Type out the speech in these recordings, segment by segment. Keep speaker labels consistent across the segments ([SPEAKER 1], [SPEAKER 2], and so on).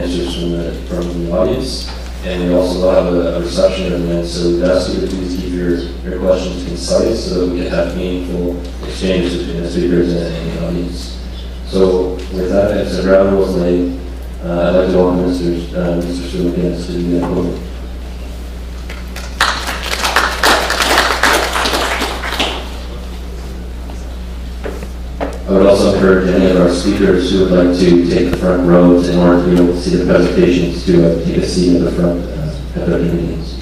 [SPEAKER 1] answers from the audience. And we also have a reception at the end, so we'd ask you to please keep your questions concise so that we can have meaningful exchanges between the speakers and the audience. So with that, as a ground rules laid, I'd like to welcome Mr. Stuart McGinnis to the podium. I would also encourage any of our speakers who would like to take the front rows in order to be able to see the presentations to take a seat at the front at their convenience.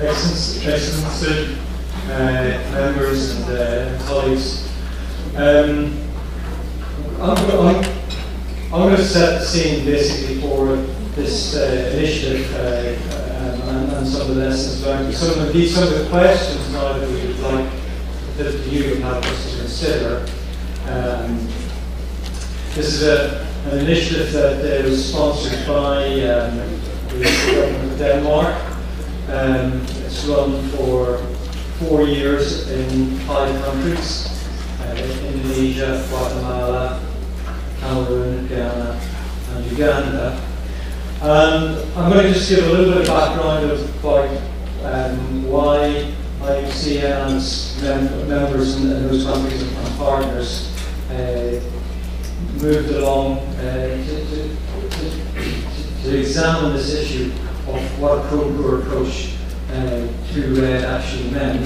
[SPEAKER 2] Excellent. Members and colleagues. I'm going to set the scene basically for this initiative and some of the lessons learned. Some of the questions now that we would like that you would help us to consider. This is an initiative that was sponsored by the government of Denmark. It's run for 4 years in 5 countries, Indonesia, Guatemala, Cameroon, Ghana, and Uganda. And I'm going to just give a little bit of background about why IUCN's members in those countries and partners moved along to examine this issue of what a pro-poor approach to RED actually meant.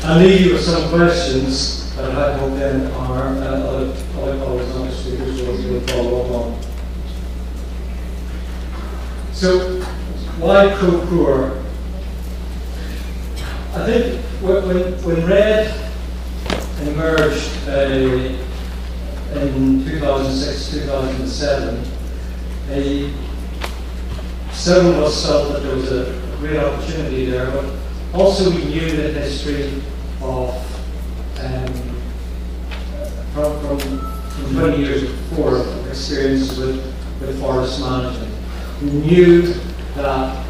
[SPEAKER 2] I'll leave you with some questions that I hope then our other colleagues and other speakers will follow up on. So, why pro-poor? I think when RED emerged in 2006-2007, several of us felt that there was a great opportunity there, but also we knew the history of from 20 years before of experience with forest management. We knew that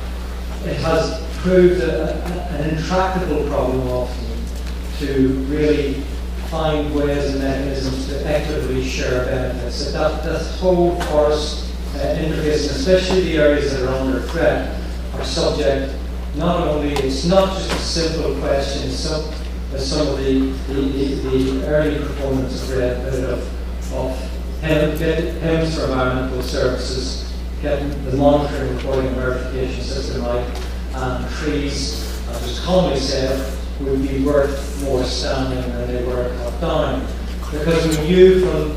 [SPEAKER 2] it has proved an intractable problem often to really find ways and mechanisms to equitably share benefits. That whole forest interface, especially the areas that are under threat, are subject not only, it's not just a simple question, as some of the early proponents of RED put it, of HEMS for environmental services, getting the monitoring, reporting, and verification system right, and trees, as was commonly said, would be worth more standing than they were cut down. Because we knew from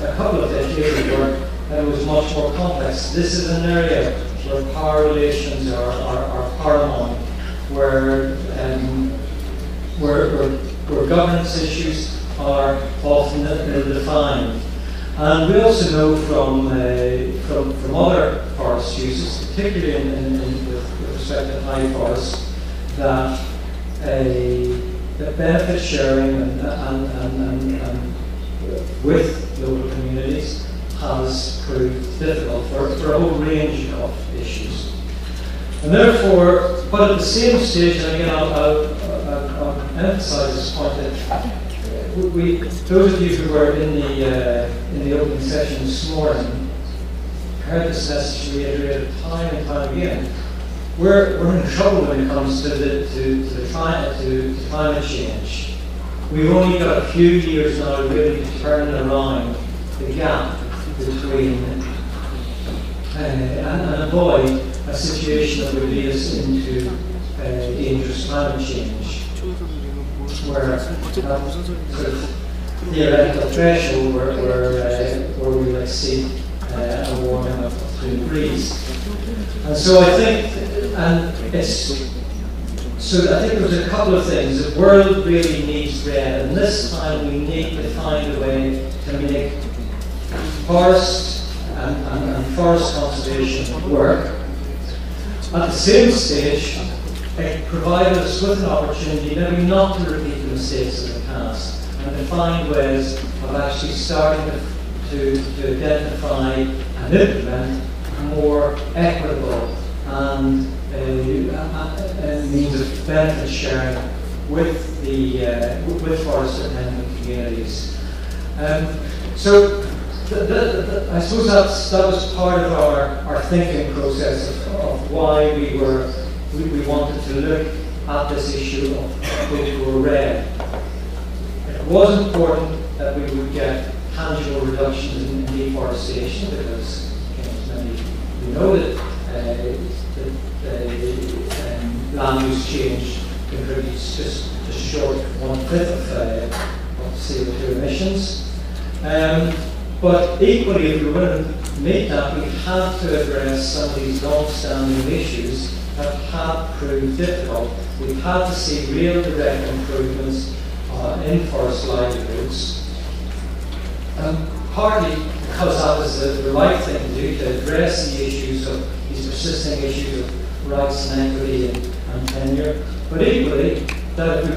[SPEAKER 2] a couple of decades of work that it was much more complex. This is an area where power relations are paramount, where governance issues are often defined. And we also know from other forest uses, particularly with respect to high forests, that benefit sharing and with local communities has proved difficult for a whole range of issues. And therefore, but at the same stage, and again I'll emphasize this point, that those of you who were in the opening session this morning heard this message reiterated time and time again. We're in trouble when it comes to climate change. We've only got a few years now really to turn around the gap between and avoid a situation that would lead us into dangerous climate change, where sort of theoretical threshold where we might see a warming of 3 degrees. And so I think, there's a couple of things. The world really needs RED, and this time we need to find a way to make forest and forest conservation work. At the same stage, it provided us with an opportunity maybe not to repeat the mistakes of the past, and to find ways of actually starting to identify and implement a more equitable and means of benefit sharing with the forest dependent communities. So I suppose that was part of our thinking process of why we wanted to look at this issue of cultural red. It was important that we would get tangible reductions in deforestation, because as many of you know that land use change contributes just short of 1/5 of CO2 emissions. But equally, if we were going to meet that, we had to address some of these long-standing issues that have proved difficult. We had to see real direct improvements in forest livelihoods. Partly because that was the right thing to do, to address the issues of these persisting issues of rights and equity and tenure. But equally, that if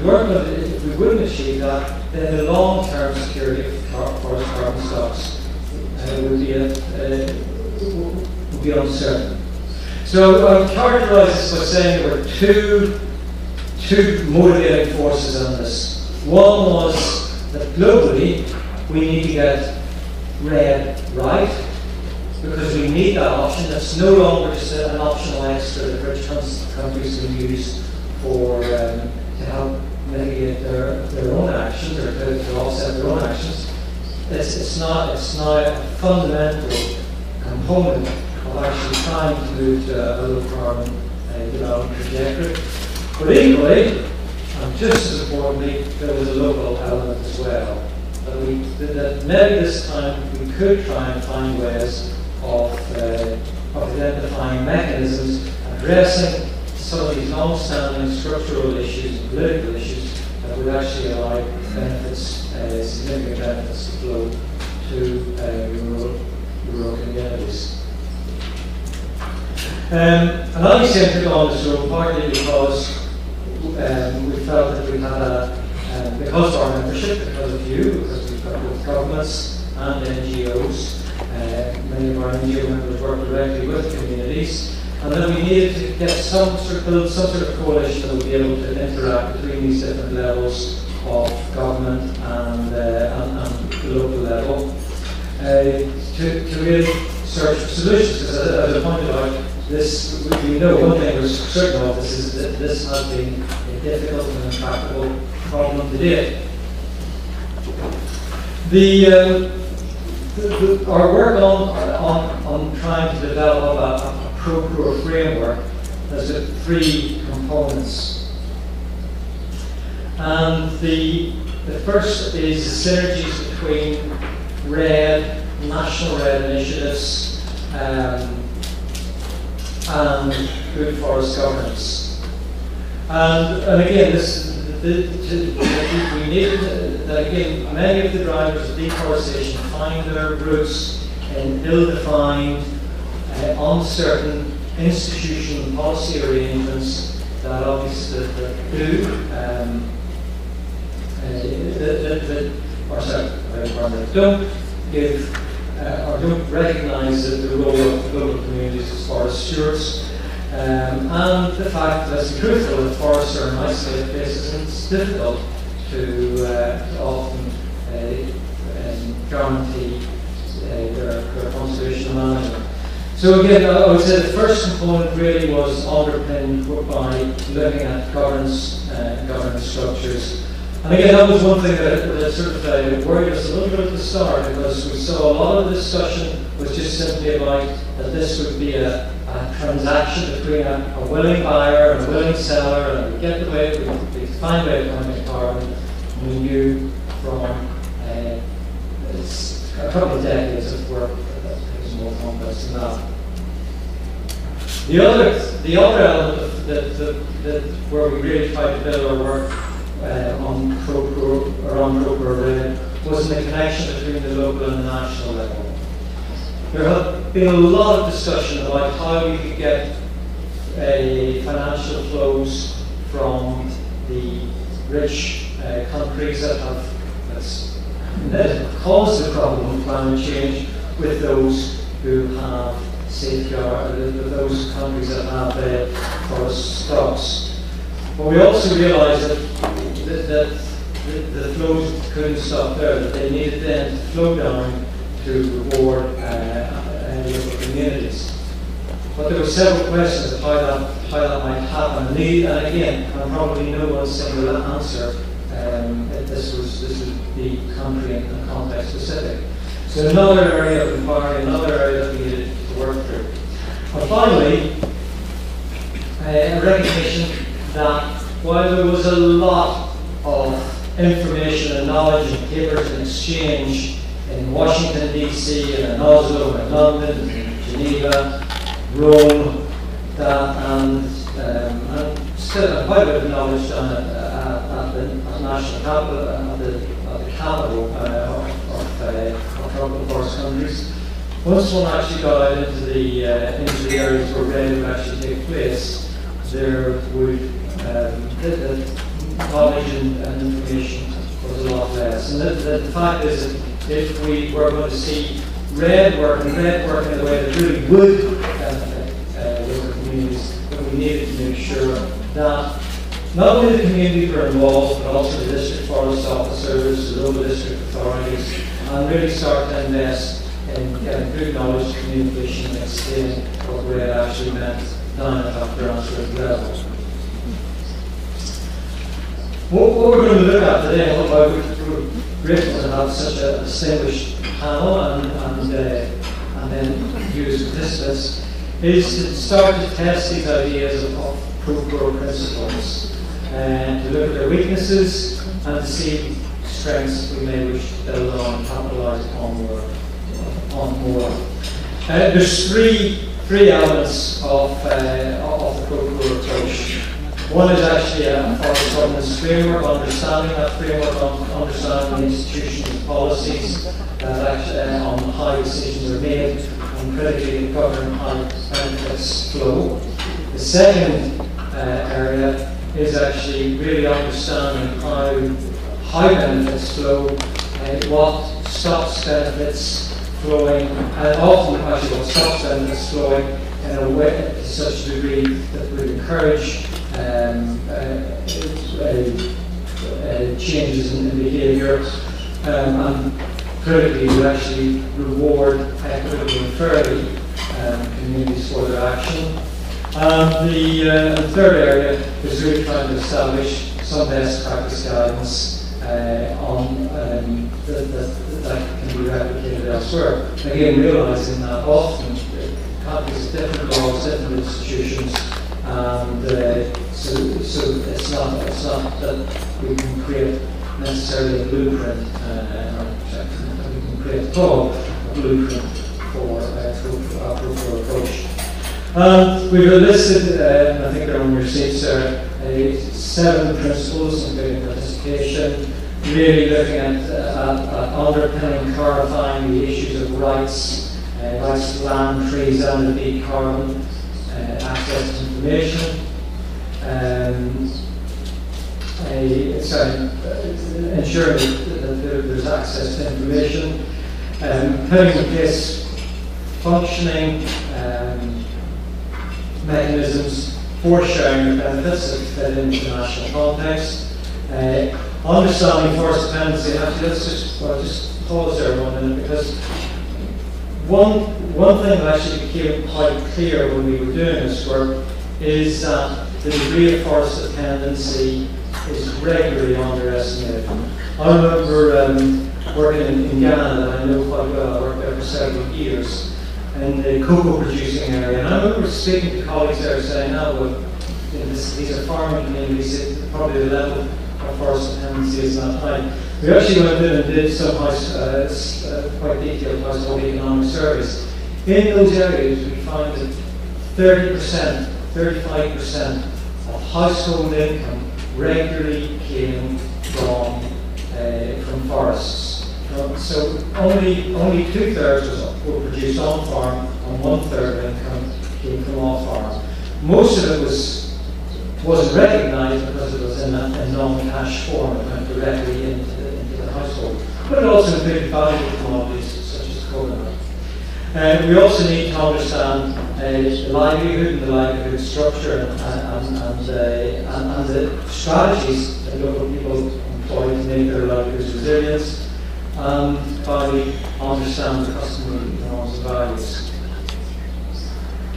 [SPEAKER 2] we wouldn't achieve that, then the long-term security of forest carbon stocks would be uncertain. So I would characterise this by saying there were two motivating forces on this. One was that globally we need to get red right, because we need that option. It's no longer just an optional extra that rich countries can use for to help mitigate their own actions, or to offset their own actions. It's now a fundamental component of actually trying to move to a low carbon development trajectory. But equally, and just as importantly, there was a local element as well. That maybe this time we could try and find ways of identifying mechanisms addressing some of these long-standing structural issues and political issues that would actually allow benefits, significant benefits to flow to rural communities. And IUCN took on this role partly because we felt that we had because of our membership, because of you, because we've got both governments and NGOs. Many of our NGO members work directly with communities, and then we needed to get build some sort of coalition that would be able to interact between these different levels of government and the local level to really search for solutions. Because as I pointed out, we know one thing we're certain of is that this has been a difficult and intractable problem to date. Our work on trying to develop a pro-poor framework has got 3 components. And the first is the synergies between RED, national RED initiatives, and good forest governance. And again, we need that again, many of the drivers of deforestation find their roots in ill-defined, uncertain institutional and policy arrangements that obviously don't give or don't recognise the role of local communities as forest stewards. And the fact that it's crucial that forests are in isolated places, and it's difficult to often guarantee their conservation management. So again, I would say the first component really was underpinned by looking at governance structures. And again, that was one thing that sort of worried us a little bit at the start, because we saw a lot of the discussion was just simply about that this would be a transaction between a willing buyer and a willing seller, and we get the way, we find a way of coming to carbon. We knew from a couple of decades of work that things more complex than that. The other element that where we really tried to build our work on pro-poor RED was in the connection between the local and the national level. There had been a lot of discussion about how we could get financial flows from the rich countries that caused the problem of climate change with those who have those countries that have forest stocks. But we also realised that the flows couldn't stop there, that they needed then to flow down to reward local communities. But there were several questions of how that might happen. And again, and probably no one single answer. This would be country and context specific. So another area of inquiry, another area that we needed to work through. And finally, a recognition that while there was a lot of information and knowledge and papers and exchange in Washington DC and in Oslo and London, and Geneva, Rome, and still quite a bit of knowledge done at the national capital, at the capital of tropical forest countries. Once one actually got out into the areas where rain would actually take place, there would the knowledge and information was a lot less. And the fact is that if we were going to see red work in the way that really would benefit local communities, then we needed to make sure that not only the communities were involved, but also the district forest officers, the local district authorities, and really start to invest in getting good knowledge, communication, and explaining what red actually meant down at that grassroots level. What we're going to look at today, and why we're grateful to have such a distinguished panel and then use participants, is to start to test these ideas of pro-grow principles and to look at their weaknesses and to see strengths we may wish to build on and capitalise on more. There's three elements of the pro-grow approach. One is actually a forest governance framework, understanding that framework, understanding the institutions and policies that actually on how decisions are made, and critically govern how benefits flow. The second area is actually really understanding how benefits flow, what stops benefits flowing, and often actually what stops benefits flowing in a way to such a degree that would encourage changes in behaviour, and critically would actually reward equitably and fairly communities for their action. The third area is really trying to establish some best practice guidance that can be replicated elsewhere. Again, realising that often countries have different laws, different institutions, and so it's not that we can create necessarily a blueprint, we can create a blueprint for our approach. We've listed, I think they're on your sheets there, 7 principles, including participation, really looking at underpinning, clarifying the issues of rights to land, trees, and indeed carbon, access to information, ensuring that there's access to information, putting in place functioning mechanisms for sharing the benefits that fit into the national context, understanding forest dependency. Actually, let's just pause there 1 minute, because one thing that actually became quite clear when we were doing this work is that the degree of forest dependency is regularly underestimated. I remember working in Ghana, that I know quite well. I worked there for several years in the cocoa producing area, and I remember speaking to colleagues there saying, these are farming communities, probably the level of forest dependency is not high. We actually went in and did some quite detailed household economic surveys. In those areas, we found that 30%, 35% of household income regularly came from forests. So only 2/3 were produced on farm, and 1/3 of income came from off farm. Most of it was wasn't recognised because it was in a non-cash form. It went directly into the household. But it also included valuable commodities such as coconut. We also need to understand the livelihood and the livelihood structure and the strategies that local people employ to make their livelihoods resilient, and finally understand the customer norms and values.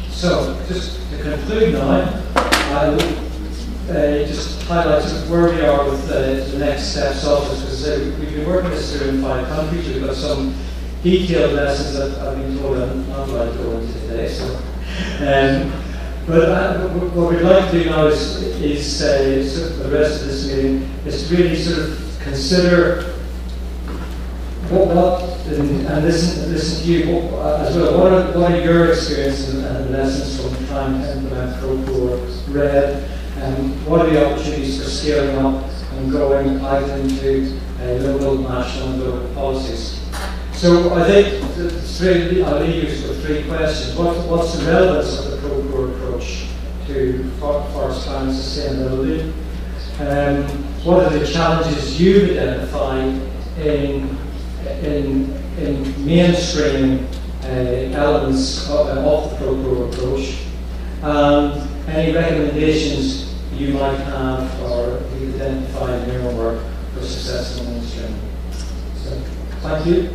[SPEAKER 2] So, just to conclude now, I will just highlight where we are with the next steps of this, because we've been working this through in 5 countries. We've got some detailed lessons that I've been told I'm not allowed to go into today. So, but what we'd like to do now is sort of the rest of this meeting is to really sort of consider and listen to you as well. What are your experiences and lessons from trying to implement ProCore Red, and what are the opportunities for scaling up and growing out into local, national, and global policies? So I think I'll leave you with 3 questions. What's the relevance of the ProCore approach to forest climate sustainability? What are the challenges you've identified in mainstreaming elements of the ProCore approach? Any recommendations you might have or you've identified in your own work for successful mainstreaming? So, thank you.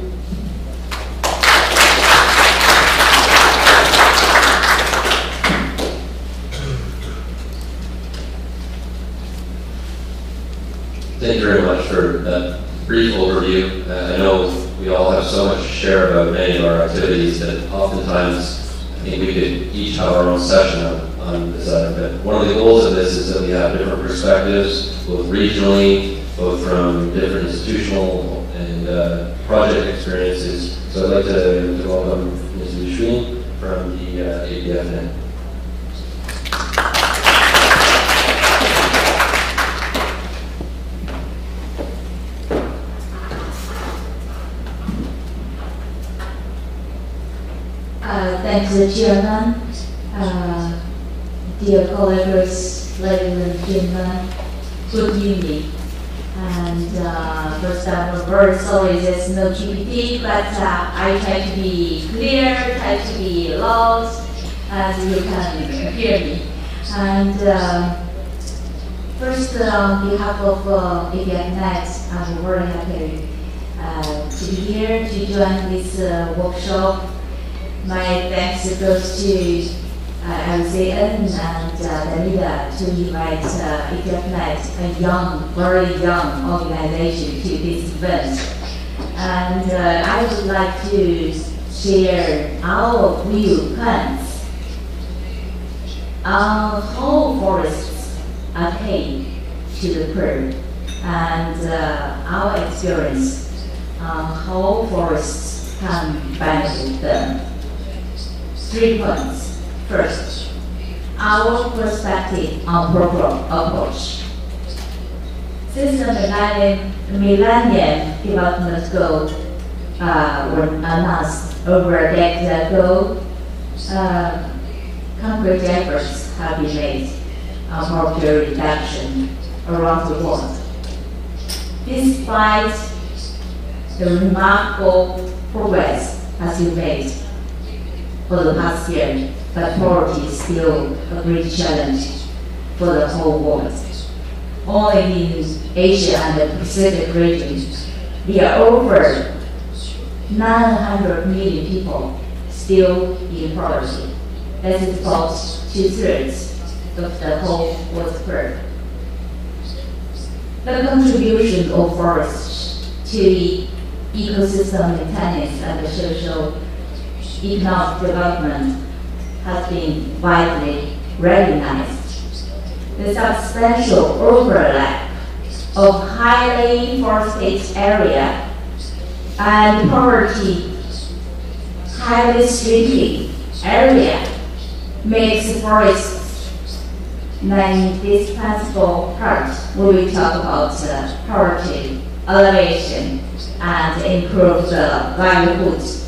[SPEAKER 1] Thank you very much for that brief overview. I know we all have so much to share about many of our activities that oftentimes I think we could each have our own session on this item. But one of the goals of this is that we have different perspectives, both regionally, both from different institutional and project experiences. So I'd like to welcome Ms. Lushween from the APFN.
[SPEAKER 3] Thanks, Chairman. Dear colleagues, ladies and gentlemen, good evening. And first, I'm very sorry there's no GPT, but I try to be clear, try to be loud, and you can hear me. And first, on behalf of APFNet, I'm very happy to be here to join this workshop. My thanks goes to IUCN and Danita to invite APFNet, a very young organization, to this event. And I would like to share our viewpoints on how forests are paid to the poor, and our experience on how forests can benefit them. 3 points. First, our perspective on program approach. Since the Millennium Development Goals were announced over a decade ago, concrete efforts have been made on poverty reduction around the world. Despite the remarkable progress has been made for the past year, but poverty is still a great challenge for the whole world. Only in Asia and the Pacific region, there are over 900 million people still in poverty. That is about 2/3 of the whole world's poor. The contribution of forests to ecosystem maintenance and the social economic development has been widely recognized. The substantial overlap of highly forested area and poverty highly shrinking area makes forests an indispensable part when we talk about poverty alleviation and improve the livelihoods.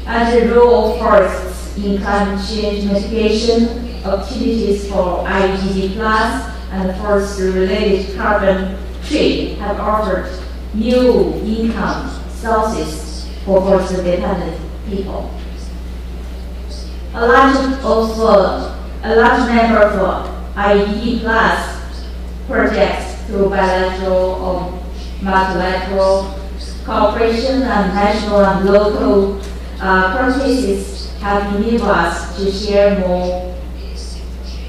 [SPEAKER 3] And the role of forests in climate change mitigation opportunities for IED Plus and forest-related carbon trade have offered new income sources for forest-dependent people. A large number of IED Plus projects through bilateral or multilateral cooperation and national and local practices have enabled us to share more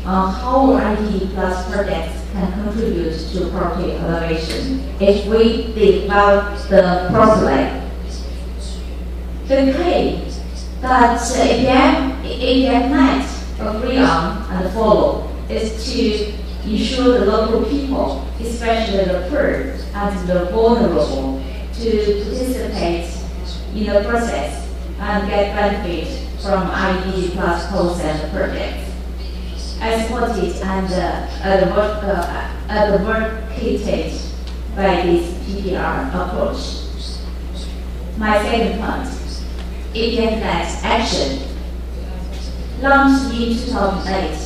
[SPEAKER 3] on how IED Plus projects can contribute to property innovation if we develop them properly. The key that APF might agree on and follow is to ensure the local people, especially the poor and the vulnerable, to participate in the process and get benefit from IED Plus concept projects, as supported and advocated by this PPR approach. My second point, APF-led action, launched in 2008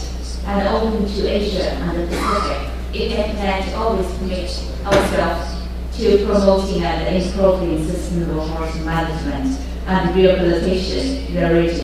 [SPEAKER 3] and open to Asia and the Pacific. APF-led always commit ourselves to promoting and improving sustainable forest management and rehabilitation in the region.